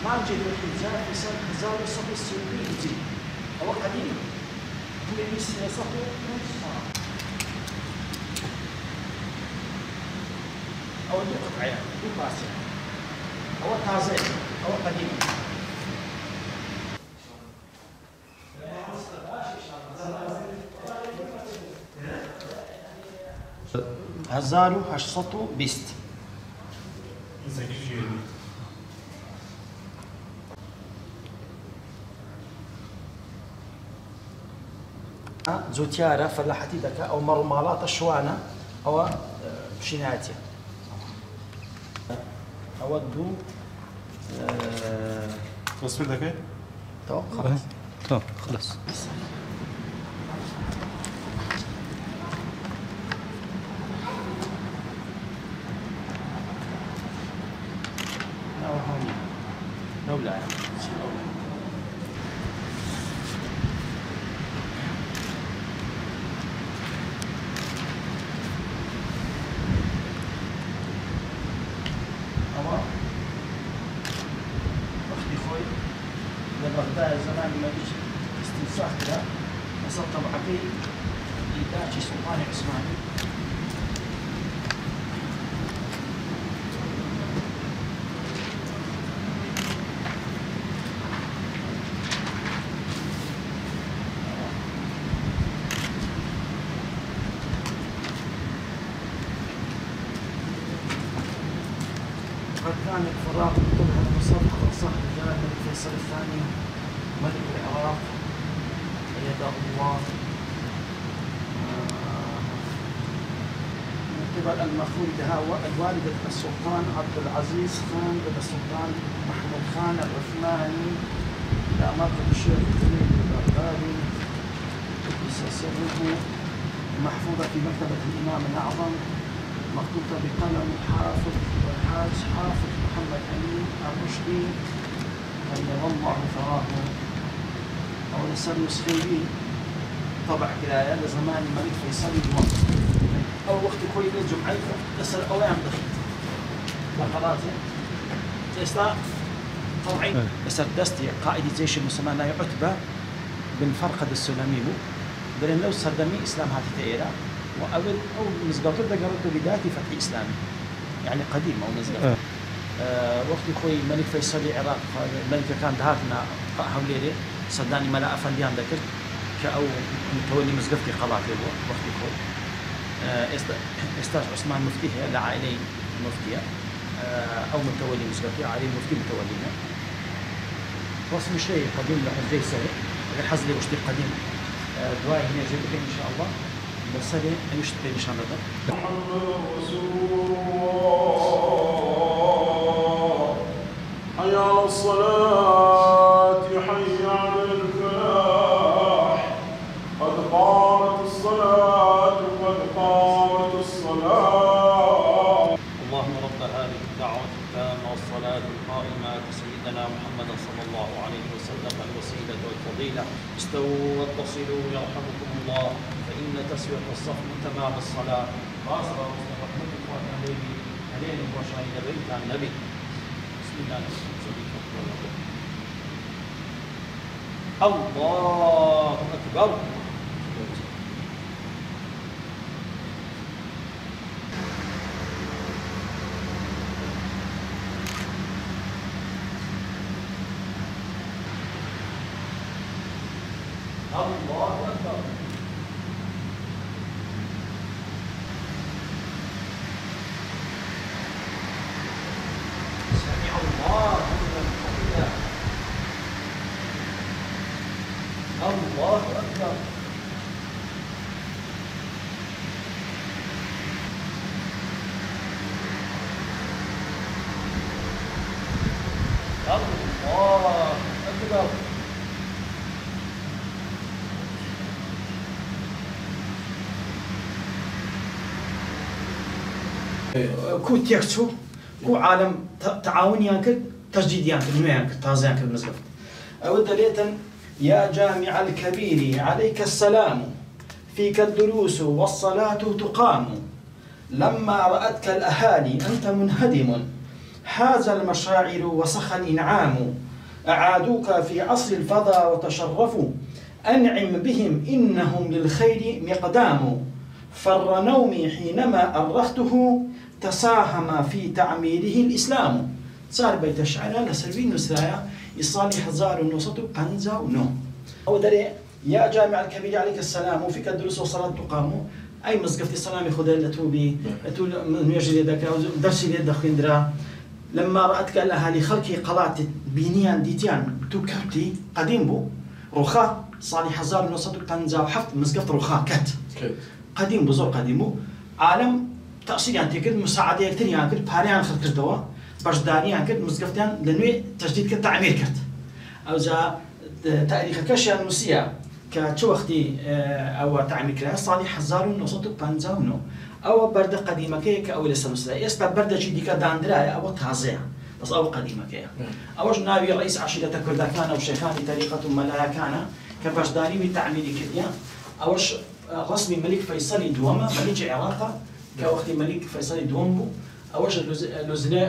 ما نجي الحجاج في سنة 1960 هجري هو قديم كل سنة صفو أو دو قطعية دو باسية هو تازة هو قديم 1820 زوتيارة فلاحتي دكا أو مرمالات الشوانة أو شيناتيا أودو تصوير دكا؟ خلاص خلاص لا بغداد زمان ما بيجي استنساخ كذا وصل طبعتي إيداعي سلطاني عثماني قد كان الفراغ كلها مصدق وصح رجال الملك فيصل الثاني ملك العراق أيده الله من قبل المخول بها الوالدة السلطان عبد العزيز خان بن السلطان محمود خان العثماني إلى مركز الشيخ الجليل البغدادي سره محفوظة في مكتبة الإمام الأعظم مخطوطة بقلم الحافظ والحاج حافظ محمد أمين الرشدي قيد الله ثراه أو لسر يسخيبي طبع قراية لزمان الملك فيصل الموت أو وقت كوي الجمعة لسر أوام دخل بقراته تستا طبعي لسر دستي قائد جيش المسلمان لا عتبة بن فرقد السلمي بل لو صدمي إسلام هذه تأيرا وأول أو مزقاط دقرته بداية فتح إسلامي يعني قديم أو مزقاط وقت خوي ملك فيصل العراق الملك كان دهاتنا حوليري صداني ملا أفنديان ذكر كأو متولي مزقفتي قلاته وقت خوي استاذ عثمان مفتيه لعائلي مفتيه أو متولي مزقفتي عائلي مفتي متولينا رسم شيء قديم له زي سنة غير حزلي وشتي قديم دواي هنا جيب إن شاء الله بس هذه أيش تبين إن شاء الله محمد رسول الله حي على الصلاة حي على الفلاح قد قامت الصلاة قد قامت الصلاة اللهم رب هذه الدعوة التامة والصلاة القائمة سيدنا محمد صلى الله عليه وسلم الوسيلة والفضيلة استووا واتصلوا يرحمكم الله فإن تسوية الصف من تمام الصلاة خاصة رحمتك وأهلي علينا وشاهد بيت النبي بسم الله الله أكبر الله أكبر سمع الله لمن حمده الله أكبر الله أكبر كو تيكسو كو عالم تعاون يانكد تجديد يانكد نو يانكد تازه يانكد مزقفت أود ليتن يا جامع الكبير عليك السلام فيك الدروس والصلاة تقام لما رأتك الأهالي أنت منهدم، حاز المشاعر وسخى الإنعام، أعادوك في عصر الفضا وتشرفوا، أنعم بهم إنهم للخير مقدام، فر نومي حينما أرخته، تساهم في تعميره الإسلام. صار بيت الشعر لسلوين نسرايا يصالي 1959 أو دري يا جامع الكبير عليك السلام وفيك الدروس والصلاة تقام أي مزقفتي السلام خذ لتوبي تقول من يجري يدك درسي ليد خندرا. لما رأتك الأهالي خلقي قلات بينيان ديتيان تو كبتي قديم بو رخاء صالي 1957 مزقفت رخاء كت قديم بزور قديم بو عالم تأصيل يعني تكد مساعدة كتير يعني كد باريان خلق كردوا بجداني يعني كد مزقفتان لنوي تجديد كد تعمير كرت أو جا تاريخ كشيء نسيا كشو وقتي أو تعمير كرا صالي 1959 أو برد قديمة كيك أو لسه مسلا يستا برد جديد كداندرايا أو تازع بس أو قديمة كيا أوش ناوي رئيس عشيرة كردا كان أو شيخان طريقة ملايا كان كبجداني بتعمير كديا أوش رسمي ملك فيصل دوما ملك عراقة كوقت ملك فيصل دومبو أوش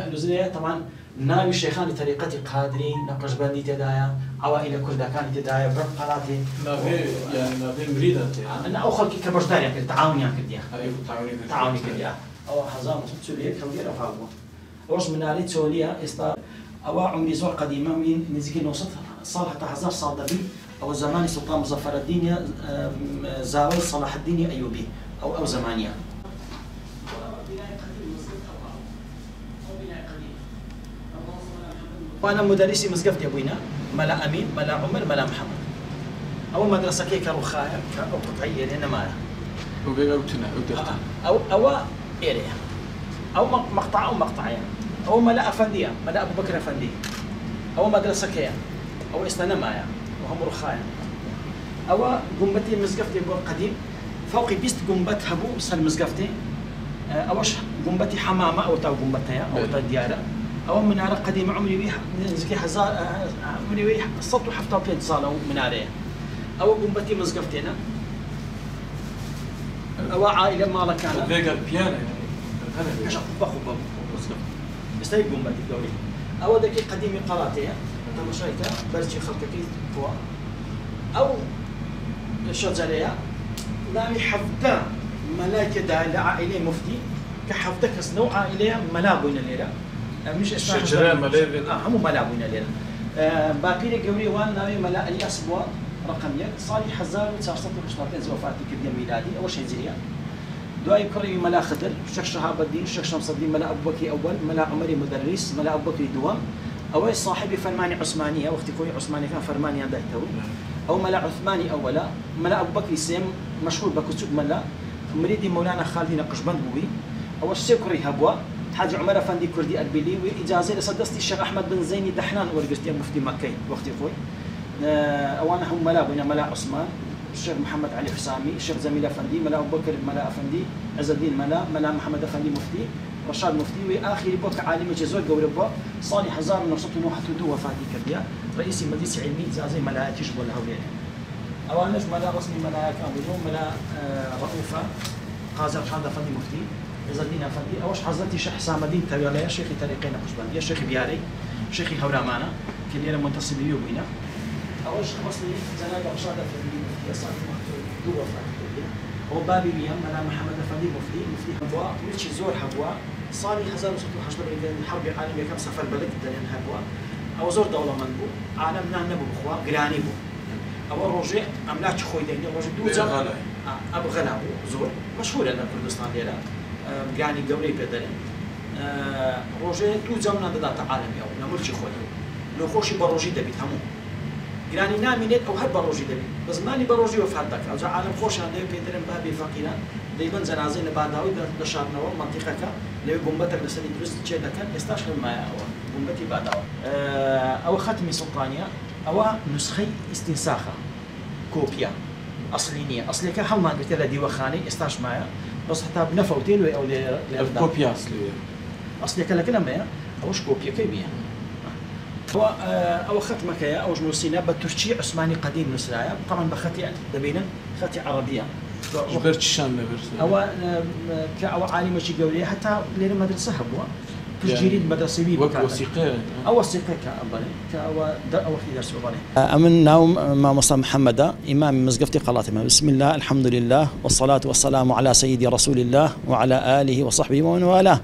لوزنية طبعا ناوي الشيخان طريقة قادري نقشبندي تدايا عوائل كردكان تدايا برب قراتي ناوي يعني ناوي مريدة أنا أو خلقي كبجداني يعني تعاوني كديا تعاوني كديا أو حزام سوريا كوير أو حاجة أوش مناري سوريا استا أو عمري زور قديمة من نزكي نوصل صالح 1000 صال دبي أو زمان سلطان مظفر الدين زاوي صلاح الدين أيوبي أو زمانية. وأنا مدرسي مزقفتي أبوينا ملا أمين ملا عمر ملا محمد. أول مدرسة كي كرخاء أو قطعية لأن ما أو إيريا أو مقطع أو مقطعين أو ملا أفندية ملا أبو بكر أفندي أو مدرسة كي أو استنى معايا وهم رخاء أو قنبتي مزقفتي قديم فوقي بيست قنبت هبو سال مزقفتي أوش قنبتي حمامة أو تاو قنبتها أو تاو ديارة أو منارة قديمة عمري ويح زكي حزار عمري ويح الصوت وحفتها بيد صالة منارة أو قنبتي مزقفتي أنا أو عائلة مالك كان فيجا بيانا يعني عشان بخو مزقفتي بس هي قنبتي دوري أو ذكي قديمة قراتها تمشيتها برجي خلقك فوا أو شجرية نامي حفظة ملاك دا لعائلة مفتي كحفظة كسنو عائلة ملابوين الليلة مش شجرة ملابين هم ملابوين الليلة باقي الجوري وان نامي ملا الأسبوع رقمية صاري 1913 وفاتي كديا ميلادي أول شيء زيها دعاء كريم ملا خضر شيخ شهاب الدين شيخ شمس الدين ملا أبو بكر أول ملا عمري مدرس ملا أبو بكر دوام أول صاحبي فرماني عثمانية وقت كوي عثماني كان فرماني عند التوي أو ملا عثماني أولا ملا أبو بكر سيم مشهور بكتب ملا مريدي مولانا خالد نقشبند بوي أول سكري هبوا حاج عمر أفندي كردي أربيلي وإجازة لصدستي الشيخ أحمد بن زيني دحنان ورقستي مفتي مكي وقت كوي أوانا هم ملا بنا ملا عثمان الشيخ محمد علي حسامي الشيخ زميل أفندي ملا أبو بكر ملا أفندي عز الدين ملا محمد أفندي مفتي رشاد مفتي وآخر بوك عالم جزور قولبا صالح 1901 وفاتي كرديا رئيس مجلس علمي زازي ملا تشبه الهولين أوانش ملا رسمي ملا كاملون ملا رؤوفة قاضي رشاد أفندي مفتي عز الدين أفندي أوش حضرتي شيخ حسام الدين تبيالي يا شيخي طريقين قشبان يا شيخي بياري شيخي هورامانا كلينا منتصب اليومينا أوش خمسني زنايا رشاد أفندي مفتي صالح دو وفاتي كرديا وبابي بيام ملا محمد أفندي مفتي هبوا ملشي زور هبوا صاري 1910 الحرب العالمية كم سفر بلد الدنيا هبوا أو زور دولة منبو عالمنا نبو بخوا قراني بو أو روجي أملاك خوي ديني روجي دوزا أبو غلابو زور مشهور أنا كردستان ديلا قراني قولي بدلين روجي دوزا من هذا عالمي أو نملش خوي لو خوشي بروجي دبي تمو قراني نامينيت أو هر بروجي دبي بس ماني بروجي وفاتك أو عالم خوش عندي بيدرن بابي فقيرا دايما زنازين بعداوي دشارنا منطقة لو قنبتك لسني درست شيء لكن استشهد ما أو قنبتي بعداوي أو ختمي سلطانية أو نسخي استنساخة كوبيا أصلية أصلية كحل ما قلت له دي وخاني استاش معايا بس حتى بنفوتين أو كوبيا أصلية أصلية كلا كلام ما أوش كوبيا كيمياء أو ختمة كيا أو جنوسينا بالتركي عثماني قديم نسرايا طبعا بختي دبينا ختي عربية جبرت الشام لبرت أو كأو عالم شيء قولي حتى لين مدرسة هبوا تجريد مدرسة بي وثيقة أو وثيقة كأبني كأو في درس أبني أمن نوم ما مصطفى محمد إمام مزقفتي قلاتما بسم الله الحمد لله والصلاة والسلام على سيدي رسول الله وعلى آله وصحبه ومن والاه.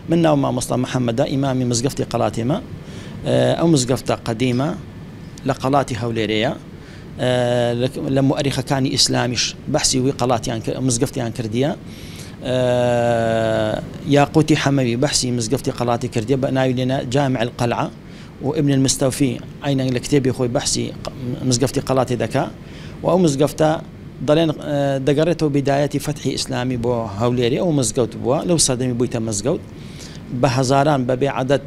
من نوم ما مصطفى محمد إمام مزقفتي قلاتما أو مزقفتة قديمة لقلاتي هوليريا لما مؤرخ كان إسلاميش بحثي وقلاتي عن مزقفتي عن كردية ياقوتي حموي بحثي مزقفتي قلاتي كردية بناوي لنا جامع القلعة وابن المستوفي أين الكتاب يخوي بحثي مزقفتي قلاتي ذكاء وأو مزقفتة ضلين دقرته بداية فتح إسلامي بو هوليري أو مزقوت بو لو صدمي بويتا مزقوت بهزاران ببي عدد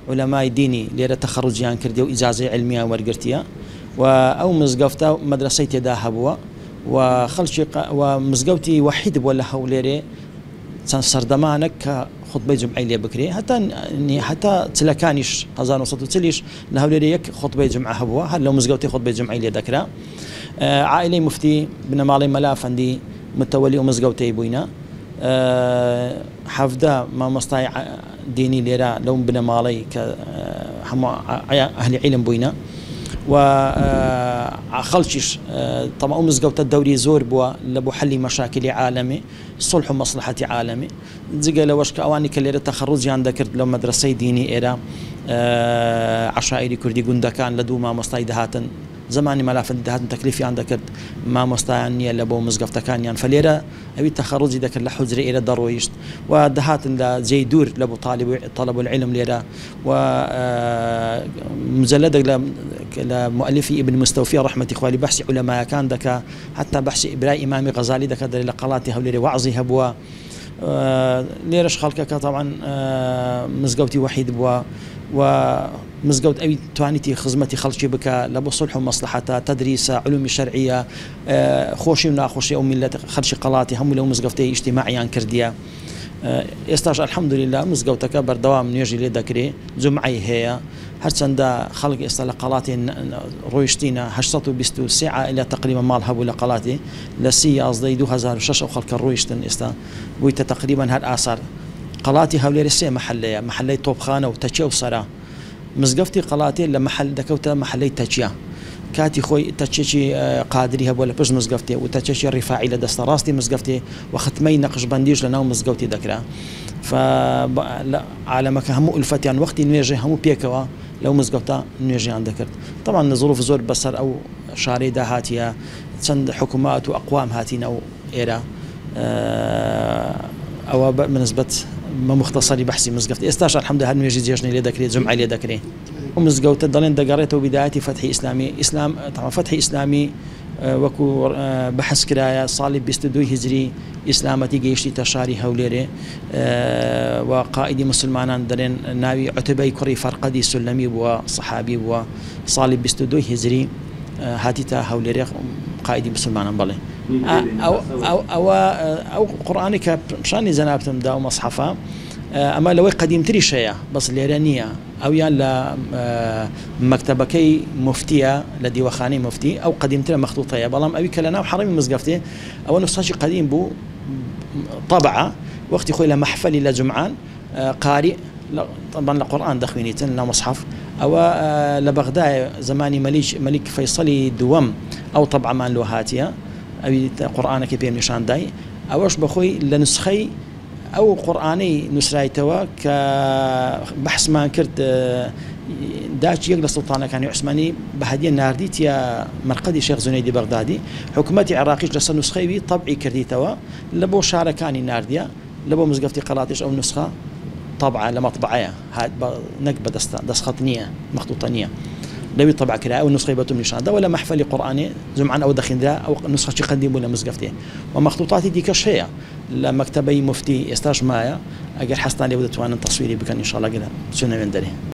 علماء ديني ليرة تخرجيان كردية وإجازة علمية ورقرتية وأو مزقفتة مدرسة داهبوا وخلشي ومزقوتي وحيد بولا هوليري سردمانك خطبة جمعة لي بكري حتى تلكانيش هزار وسط تليش لهوليري يك خطبة جمعة هبوا هل لو مزقوتي خطبة جمعة لي ذكرى عائلي مفتي بن مالي ملاف عندي متولي ومزقوتي بوينا حفظة ما مستطيع ديني ليرا لو بن مالي أهل علم بوينا وخلشش طبعا مزقوت الدوري زور بوا لبو حل مشاكل عالمي صلح ومصلحة عالمي زي لو وش كأواني كليرة تخرج عندك لو مدرسة ديني إيرا عشائري كردي جندا كان لدو ما مستعدهاتن زماني ملاف دهاتن تكليفي عندك ما مستعني لبو مزقفت كان يعني فليرة أبي تخرج ذاك اللحوزري إلى درويشت ودهاتن زي دور لبو طالب العلم ليرة ومجلد لمؤلفي ابن مستوفي رحمة إخوالي بحث علماء كان ذاك حتى بحث إبراهيم إمام غزالي ذاك دليل قلاتي هوليري وعظي هبوا ليرش خلقك طبعا مزقوتي وحيد بوا ومزقوت أبي توانيتي خزمتي خلشي بك لبو صلح ومصلحة تدريس علوم شرعية خوشي وناخوشي أو ملة خلشي قلاتي هم لو مزقوتي اجتماعي عن كردية استاج الحمد لله مزقوتك بردوام نيجي لي ذكري جمعي هي هرچند خلق استلقالاتي رويشتينا 820 ساعة إلى تقريبا مال هبو لقالاتي لسي قصدي 2006 أو خلق رويشتن استا بويت تقريبا هالآثار قلاتي هوليري سي محلي طوبخانة وتشيا وصرا مزقفتي قلاتي لمحل دكوتا محلي تشيا كاتي خوي تشيشي قادري هبو لبش مزقفتي وتشيشي الرفاعي لدست راستي مزقفتي وختمي نقش بنديج لنا مزقفتي ذكرى فلا عالمك هم ألفتي عن وقت نواجه هم بيكوا لو مزقفتا نواجه عن ذكرت طبعا ظروف زور بصر أو شاردة هاتية تسند حكومات وأقوام هاتين أو إيرا أو بالنسبة ما مختصري بحثي مزقفتي استاشر الحمد لله نواجه جيشني لي ذكري جمعة لي ذكري ومزقوت ضلين دقارته بداية فتح إسلامي إسلام طبعا فتح إسلامي وكو بحث كرايا صالب 22 هجري إسلامتي جيشتي تشاري هوليري وقائد مسلمان درين ناوي عتبي كري فرقدي سلمي وصحابي وصالب 22 هجري هاتيتا هوليري قائد مسلمان بالي أو قرآنك مشاني زنابتم دا ومصحفة أما لو قديم تري شيء بس الإيرانية أو يلا مكتبكي مفتية لدي وخاني مفتي أو قديم تري مخطوطة بلام أبي كلنا وحرمي مزقفتي أو نفسه قديم بو طبعة وقت خوي لمحفل لجمعان قارئ طبعا القرآن دخوينيتن لا مصحف أو لبغداد زماني ملك فيصلي دوم أو طبعا ما لوهاتيا أبي قرآنك بين نشان داي أوش بخوي لنسخي أو قرآني نسرايتوا كبحث ما كرت داش يقل السلطان كان عثماني بهدية نارديت يا مرقدي شيخ زنيدي بغدادي حكومتي عراقي جلس نسخي طبعي كرديتوا لبو شاركاني نارديا لبو مزقفتي قلاتيش أو نسخة طبعا لما طبعية هاد نقبة دس خطنية مخطوطانية لبي طبع كلا أو نسخة بتم نشان ده ولا محفل قرآني زمعان أو دخين ده أو نسخة قديم ولا مزقفتي ومخطوطاتي دي كشيء لمكتبي مفتي استاج مايا أجر حسنالي ودتوان تصويري بكن إن شاء الله كده سنة من دري